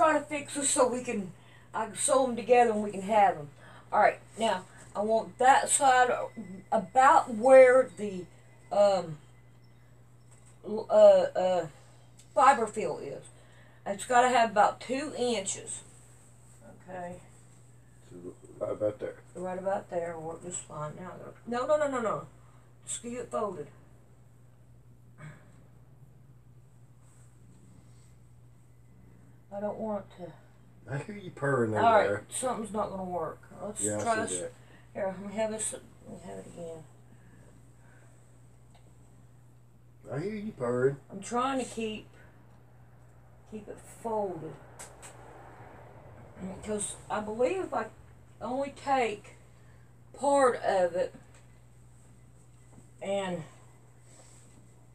trying to fix this so I can sew them together and we can have them. All right, now I want that side about where the fiber fill is. It's got to have about 2 inches. Okay. So right about there. Right about there will work just fine. Now, no. Just get it folded. I don't want to. I hear you purring over All there. right, something's not going to work. Let's try this. That. Here, let me have this. Let me have it again. I hear you purring. I'm trying to keep it folded because I believe if I only take part of it and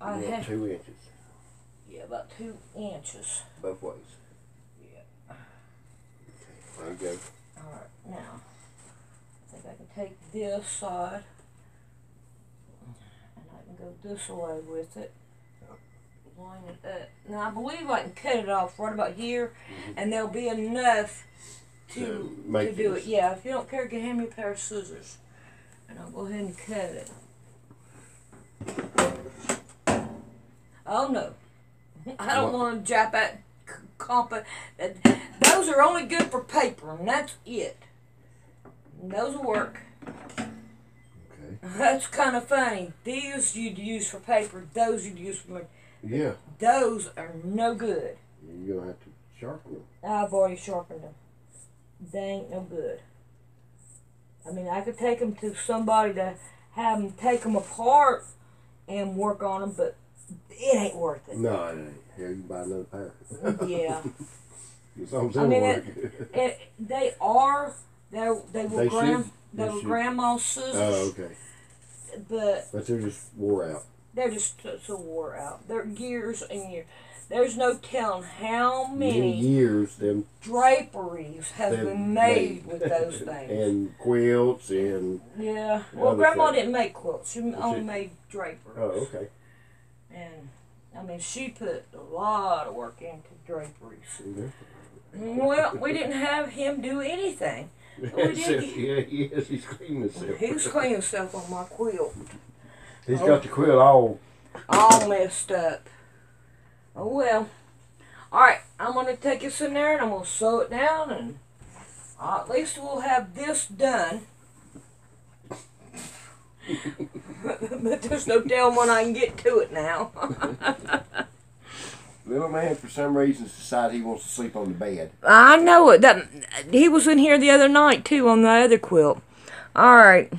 I have 2 inches. Yeah, about 2 inches. Both ways. Yeah. Okay, there you go. Alright, now I think I can take this side and I can go this way with it. Line it up. Now I believe I can cut it off right about here, and there'll be enough to do it. Yeah, if you don't care, hand me a pair of scissors, and I'll go ahead and cut it. Oh no, I don't want to jap that compa. Those are only good for paper, and that's it. And those will work. Okay. That's kind of funny. These you'd use for paper. Those you'd use for. Yeah. Those are no good. You're going to have to sharpen them. I've already sharpened them. They ain't no good. I mean, I could take them to somebody to have them take them apart and work on them, but it ain't worth it. No, it ain't. Here, you can buy another pair. Yeah. I mean, they were grandma's scissors. Oh, okay. But they're just wore out. They're just so wore out. They're years and years. There's no telling how many years them draperies have been made with those things. And quilts and... Yeah. Well, Grandma didn't make quilts. She only made draperies. Oh, okay. And, I mean, she put a lot of work into draperies. Well, we didn't have him do anything. He's cleaning himself. He was cleaning himself on my quilt. He's got the quilt all messed up. Oh well. Alright, I'm going to take this in there and I'm going to sew it down, and at least we'll have this done. But there's no telling when I can get to it now. Little man, for some reason, decided he wants to sleep on the bed. I know it. He was in here the other night, too, on the other quilt. Alright.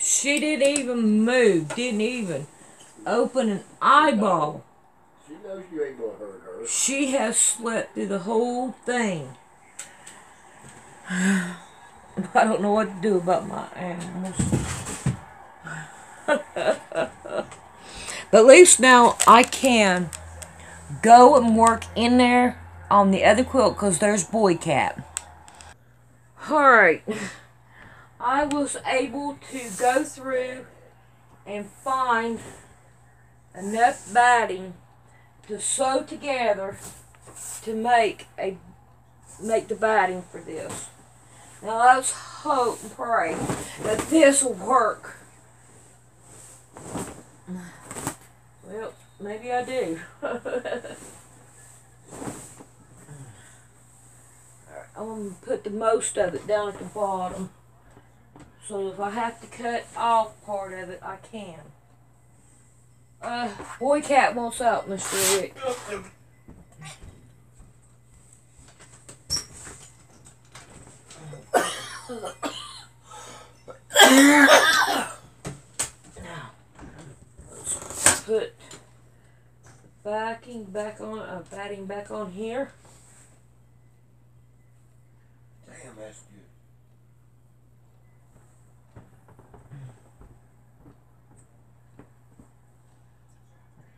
She didn't even move, didn't even open an eyeball. She knows you ain't gonna hurt her. She has slept through the whole thing. I don't know what to do about my animals. But at least now I can go and work in there. on the other quilt because there's boy cap. Alright, I was able to go through and find enough batting to sew together to make the batting for this. Now let's hope and pray that this will work. Well, maybe I do. I'm going to put the most of it down at the bottom. So if I have to cut off part of it, I can. Boy cat wants out, Mr. Rick. Now, let's put batting back on here. Damn, that's good.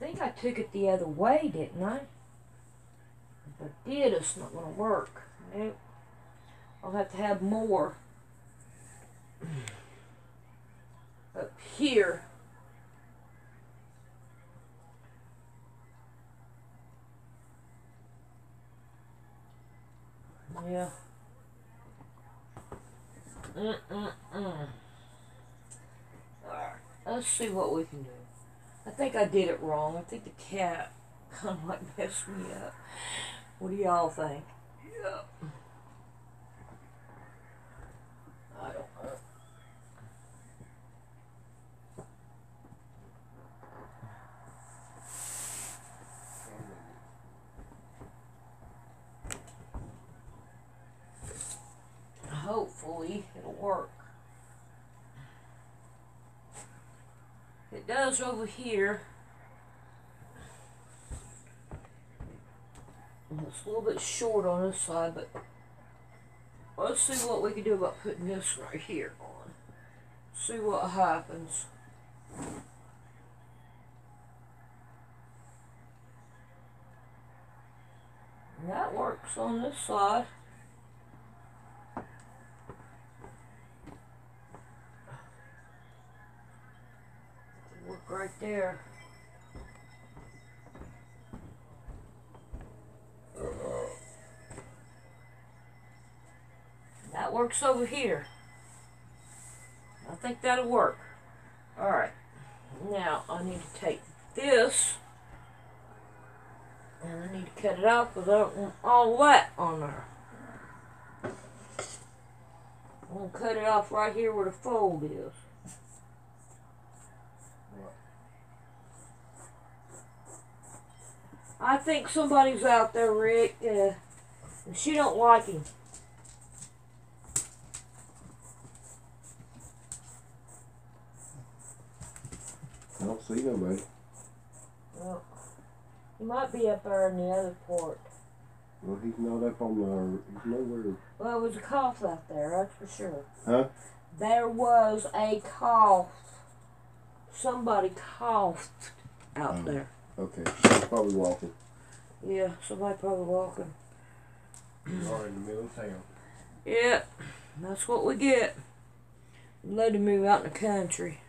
I think I took it the other way, didn't I? If I did, it's not going to work. Nope. I'll have to have more up here. Yeah. Alright, let's see what we can do. I think I did it wrong. I think the cat kind of like messed me up. What do y'all think? Yeah. I don't know. Hopefully it'll work. It does over here. It's a little bit short on this side, but let's see what we can do about putting this right here on. See what happens. And that works on this side. Work right there. That works over here. I think that'll work. Alright. Now I need to take this and I need to cut it off because I don't want all that on there. I'm going to cut it off right here where the fold is. I think somebody's out there, Rick, and she don't like him. I don't see nobody. Well, he might be up there in the other port. Well, he's not up on the, he's nowhere. Well, there was a cough out there, that's for sure. Huh? There was a cough. Somebody coughed out there. Okay, he's probably walking. Yeah, somebody probably walking. We are in the middle of town. Yeah, that's what we get. Let him move out in the country.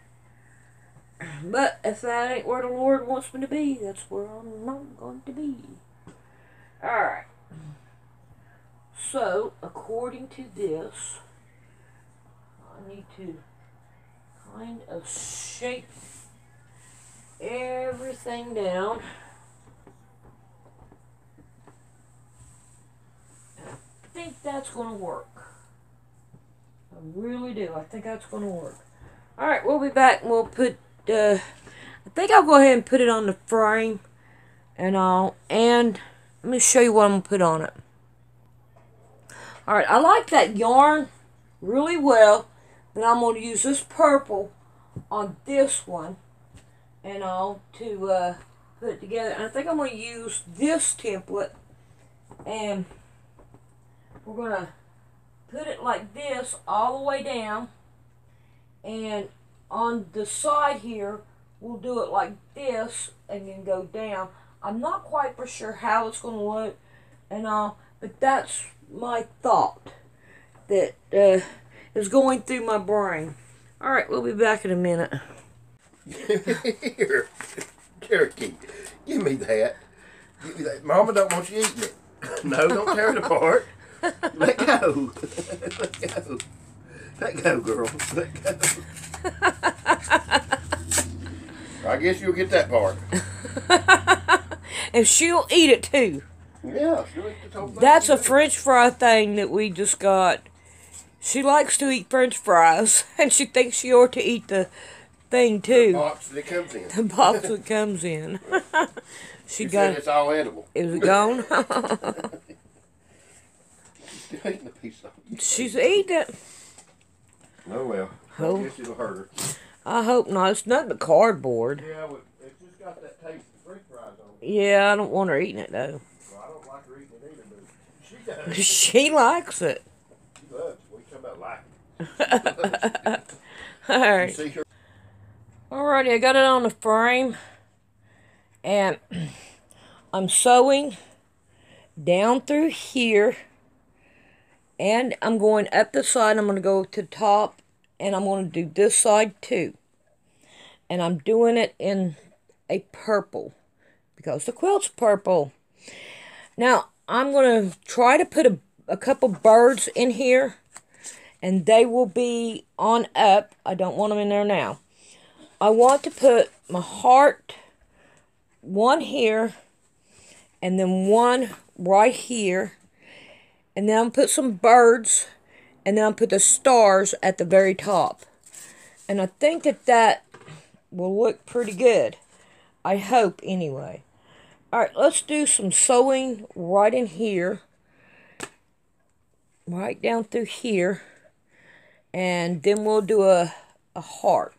But if that ain't where the Lord wants me to be, that's where I'm not going to be. Alright. So, according to this, I need to kind of shape everything down. I think that's going to work. I really do. I think that's going to work. Alright, we'll be back and we'll put, I think I'll go ahead and put it on the frame and all. And let me show you what I'm going to put on it. Alright, I like that yarn really well. Then I'm going to use this purple on this one and all to put it together. And I think I'm going to use this template and we're going to put it like this all the way down, and on the side here we'll do it like this and then go down. I'm not quite for sure how it's going to look, and all. But that's my thought that is going through my brain. All right, we'll be back in a minute. Here, Cherokee, give me that. Give me that. Mama don't want you eating it. No, don't tear it apart. Let go. Let go. Let go, girl. Let go. I guess you'll get that part. And she'll eat it too. Yeah, she'll eat the whole thing. That's a French fry thing that we just got. She likes to eat French fries, and she thinks she ought to eat the thing too. The box that it comes in. The box that comes in. She said it's all edible. Is it gone? She's still eating a piece of it. She's eating it. Oh well. I guess it'll hurt her. I hope not. It's nothing but cardboard. Yeah, but it's just got that taste of French fries on it. Yeah, I don't want her eating it though. Well, I don't like her eating it either, but she does. She likes it. She loves it. What are you talking about liking? Alright. You see her? Alrighty, I got it on the frame. And I'm sewing down through here. And I'm going up the side. I'm going to go to the top. And I'm going to do this side too. And I'm doing it in a purple. Because the quilt's purple. Now, I'm going to try to put a couple birds in here. And they will be on up. I don't want them in there now. I want to put my heart, one here, and then one right here. And then I'll put some birds, and then I'll put the stars at the very top. And I think that will look pretty good. I hope, anyway. Alright, let's do some sewing right in here. Right down through here. And then we'll do a heart.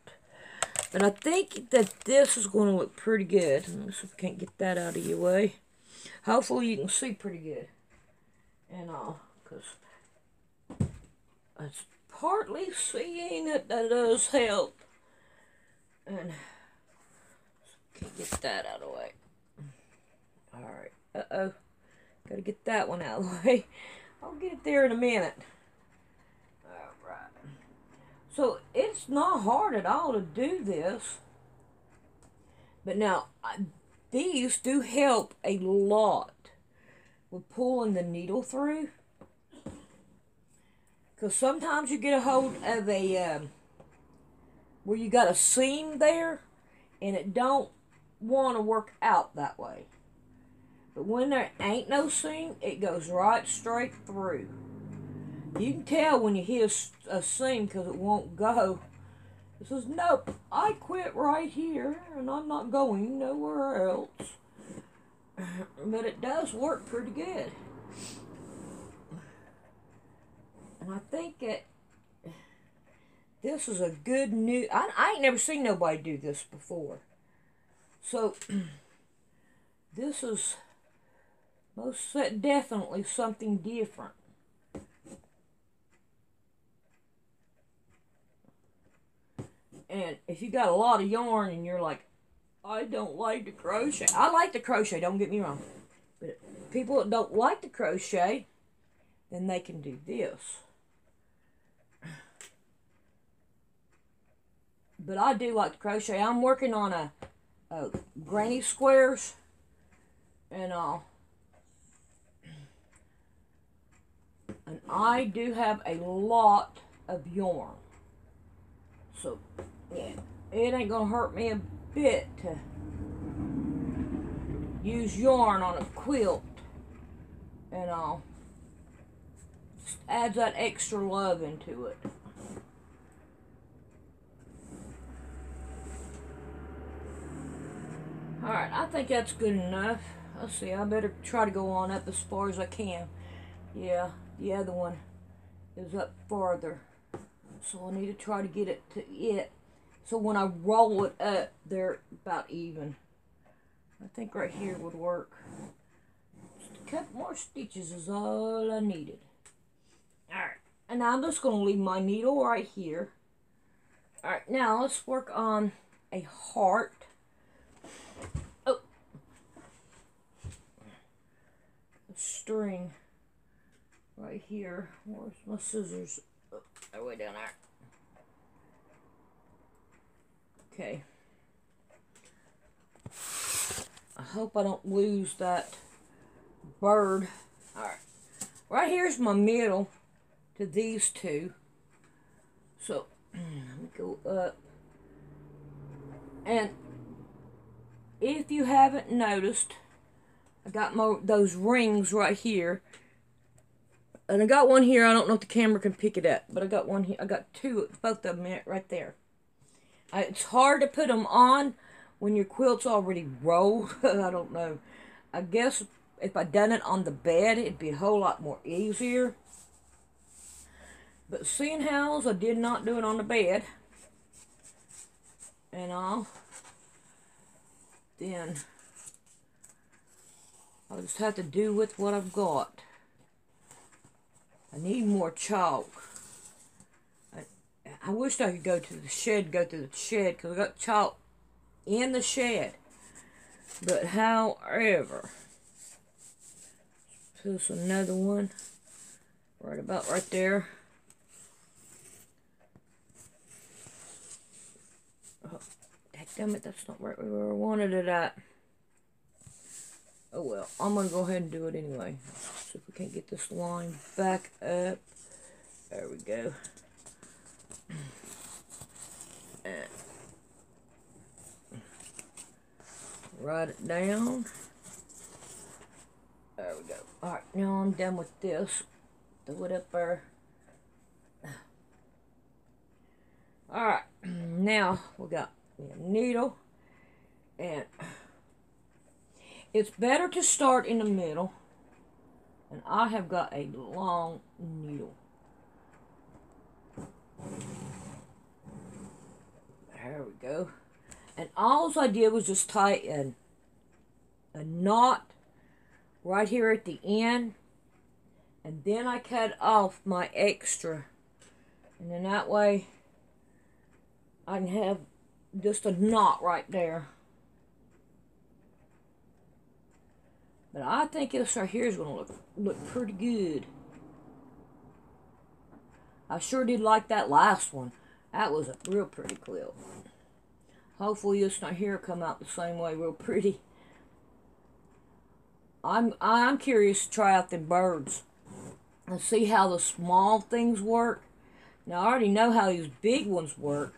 But I think that this is going to look pretty good. Let's see if I can't get that out of your way. Hopefully you can see pretty good. And all. Because it's partly seeing it that does help. And can't get that out of the way. Alright. Uh-oh. Gotta get that one out of the way. I'll get it there in a minute. So, it's not hard at all to do this. But now, these do help a lot with pulling the needle through. Because sometimes you get a hold of a, where you got a seam there, and it don't want to work out that way. But when there ain't no seam, it goes right straight through. You can tell when you hit a seam because it won't go. It says, nope, I quit right here and I'm not going nowhere else. But it does work pretty good. And I think that this is a good new... I ain't never seen nobody do this before. So, this is most definitely something different. And if you got a lot of yarn and you're like, I don't like to crochet. I like to crochet, don't get me wrong. But people that don't like to crochet, then they can do this. But I do like to crochet. I'm working on a granny squares and all. And I do have a lot of yarn. So, yeah, it ain't gonna hurt me a bit to use yarn on a quilt and all. Just adds that extra love into it. Alright, I think that's good enough. Let's see, I better try to go on up as far as I can. Yeah, the other one is up farther. So I need to try to get it to it. So when I roll it up, they're about even. I think right here would work. Just a couple more stitches is all I needed. Alright, and now I'm just going to leave my needle right here. Alright, now let's work on a heart. Oh. string right here. Where's my scissors? Oh, they're way down there. Okay. I hope I don't lose that bird. Alright. Right here's my middle to these two. So, let me go up. And if you haven't noticed, I got those rings right here. And I got one here. I don't know if the camera can pick it up, but I got one here. I got two, both of them right there. It's hard to put them on when your quilt's already rolled. I don't know. I guess if I'd done it on the bed, it'd be a whole lot more easier. But seeing how I did not do it on the bed, and I'll just have to do with what I've got. I need more chalk. I wished I could go to the shed, because I got chalk in the shed. But however, there's another one right about right there. Oh, dadgummit, that's not right where I wanted it at. Oh well, I'm going to go ahead and do it anyway. See if we can't get this line back up. There we go. And write it down. There we go. Alright, now I'm done with this. Throw it up there. Alright, now we got a needle. And it's better to start in the middle. And I have got a long needle. There we go. And all I did was just tie a knot right here at the end. And then I cut off my extra. And then that way I can have just a knot right there. But I think this right here is going to look pretty good. I sure did like that last one. That was a real pretty quilt. Hopefully this not here come out the same way, real pretty. I'm curious to try out them birds and see how the small things work. Now I already know how these big ones work,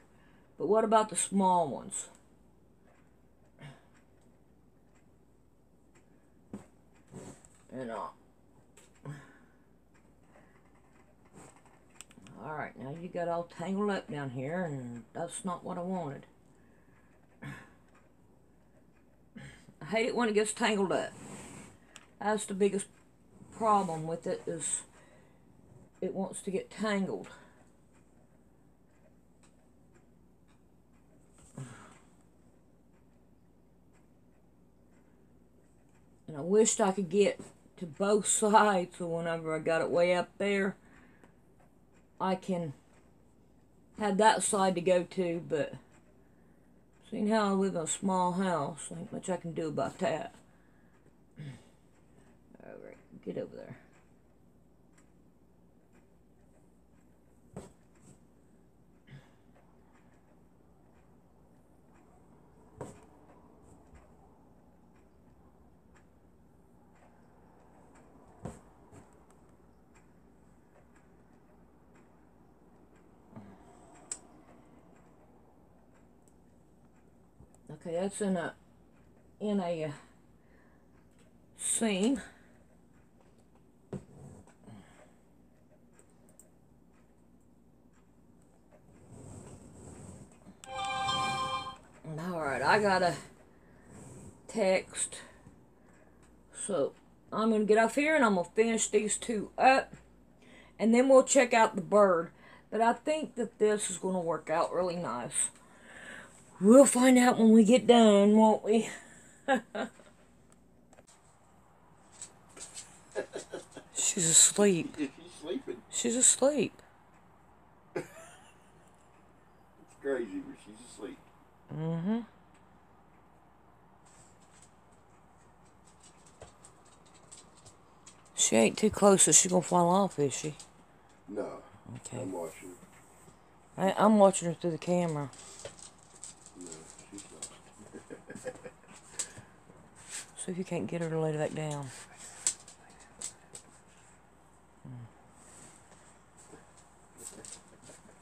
but what about the small ones? And alright, now you got all tangled up down here, and that's not what I wanted. I hate it when it gets tangled up. That's the biggest problem with it, is it wants to get tangled. And I wished I could get to both sides, so whenever I got it way up there, I can have that side to go to, but seeing how I live in a small house, ain't much I can do about that. Alright, get over there. Okay, that's in a seam. Alright, I got a text. So I'm going to get off here and I'm going to finish these two up. And then we'll check out the bird. But I think that this is going to work out really nice. We'll find out when we get done, won't we? She's asleep. She's sleeping. She's asleep. It's crazy, but she's asleep. Mm-hmm. She ain't too close that she's gonna fall off, is she? No. Okay. I'm watching. I'm watching her through the camera. No, she's not. See if you can't get her to lay back down.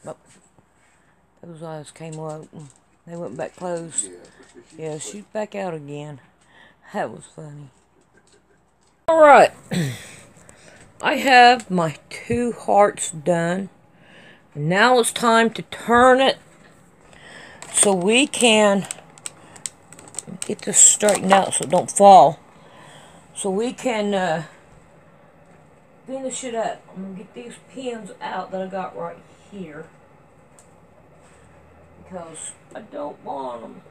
Oh, those eyes came open. They went back closed. Yeah, she's back out again. That was funny. Alright. I have my 2 hearts done. Now it's time to turn it so we can get this straightened out so it don't fall. So we can finish it up. I'm going to get these pins out that I got right here, because I don't want them.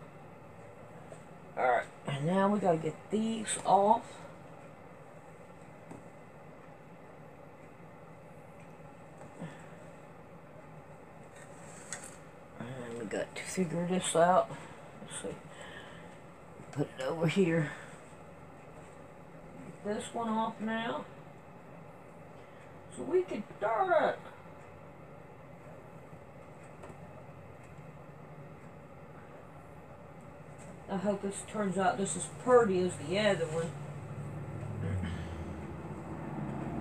Alright, and now we got to get these off. And we got to figure this out. Let's see. Put it over here. Get this one off now, so we can turn it. I hope this turns out just as pretty as the other one.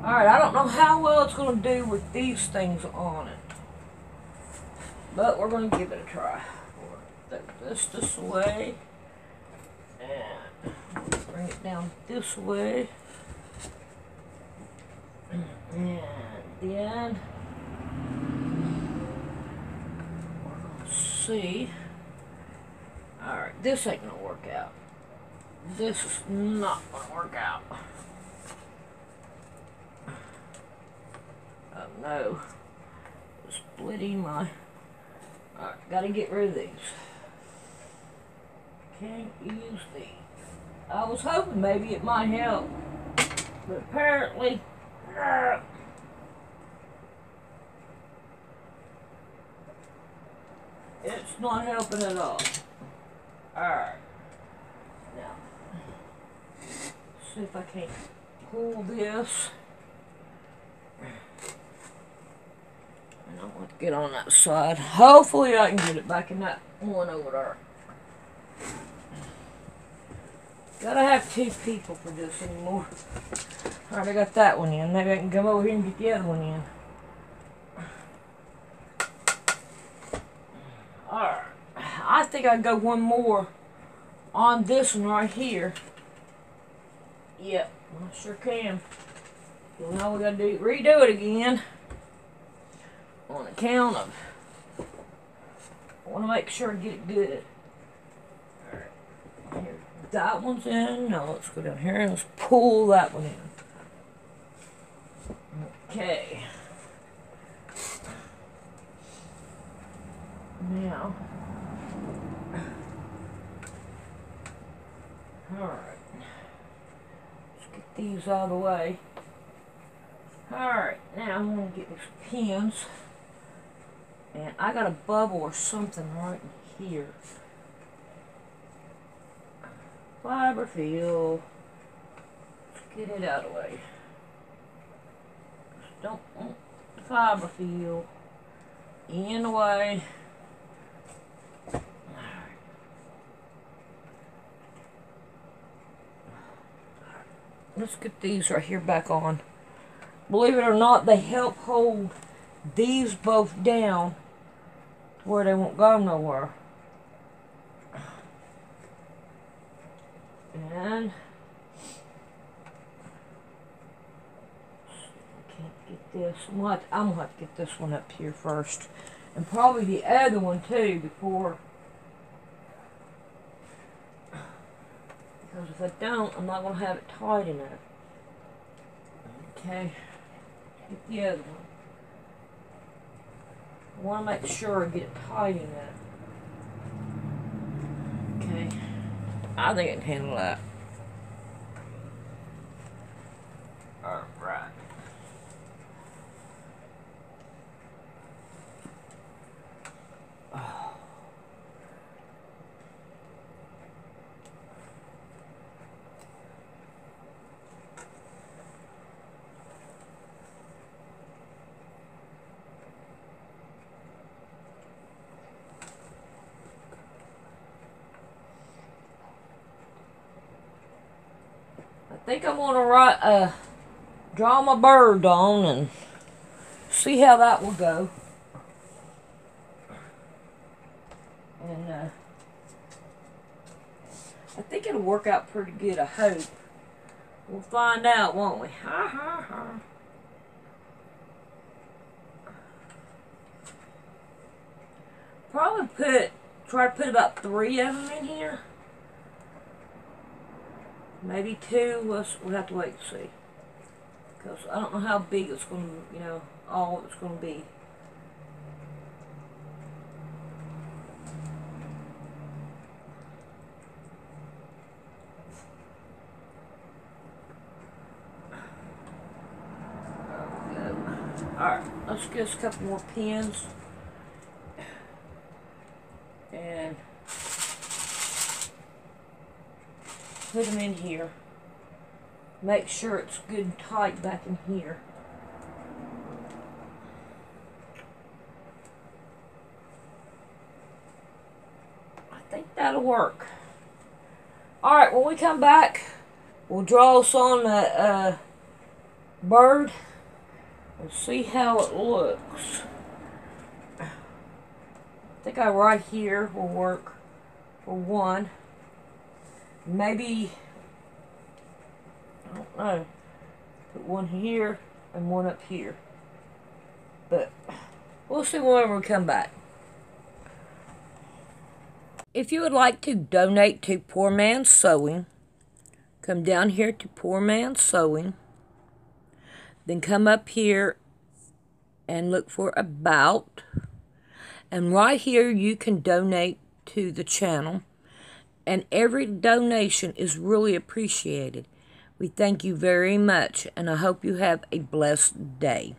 Alright, I don't know how well it's going to do with these things on it, but we're going to give it a try. We'll take this way, and bring it down this way, and then we're going to see. Alright, this ain't going to work out. This is not going to work out. Oh no. Splitting my... Alright, gotta get rid of these. Can't use these. I was hoping maybe it might help, but apparently... it's not helping at all. Alright. Now, see if I can't pull this. And I want to get on that side. Hopefully I can get it back in that one over there. Gotta have 2 people for this anymore. Alright, I got that one in. Maybe I can come over here and get the other one in. Alright. I think I can go one more on this one right here. Yep, I sure can. So now we gotta redo it again. On account of, I want to make sure I get it good. Alright, here, that one's in. Now let's go down here and let's pull that one in. Okay. Now, alright, let's get these out of the way. Alright, now I'm going to get these pins. And I got a bubble or something right in here. Fiber feel. Let's get it out of the way. Just don't want the fiber feel in the way. Let's get these right here back on. Believe it or not, they help hold these both down where they won't go nowhere. And I can't get this. I'm gonna have to get this one up here first, and probably the other one too before. Because if I don't, I'm not gonna have it tight enough. Okay, get the other one. I want to make sure I get it tight enough. Okay, I think I can handle that. Alright. Oh. think I'm gonna draw my bird on and see how that will go. And I think it'll work out pretty good, I hope. We'll find out, won't we? Ha ha ha. Probably try to put about 3 of them in here. Maybe 2. We'll have to wait and see. Because I don't know how big it's going to, you know, all it's going to be. Alright, let's get us a couple more pins. And put them in here. Make sure it's good and tight back in here. I think that'll work. Alright, when we come back, we'll draw us on the bird and see how it looks. I think right here will work for one. Maybe, I don't know, put one here and one up here. But we'll see when we come back. If you would like to donate to Poor Man's Sewing, come down here to Poor Man's Sewing. Then come up here and look for About. And right here you can donate to the channel. And every donation is really appreciated. We thank you very much, and I hope you have a blessed day.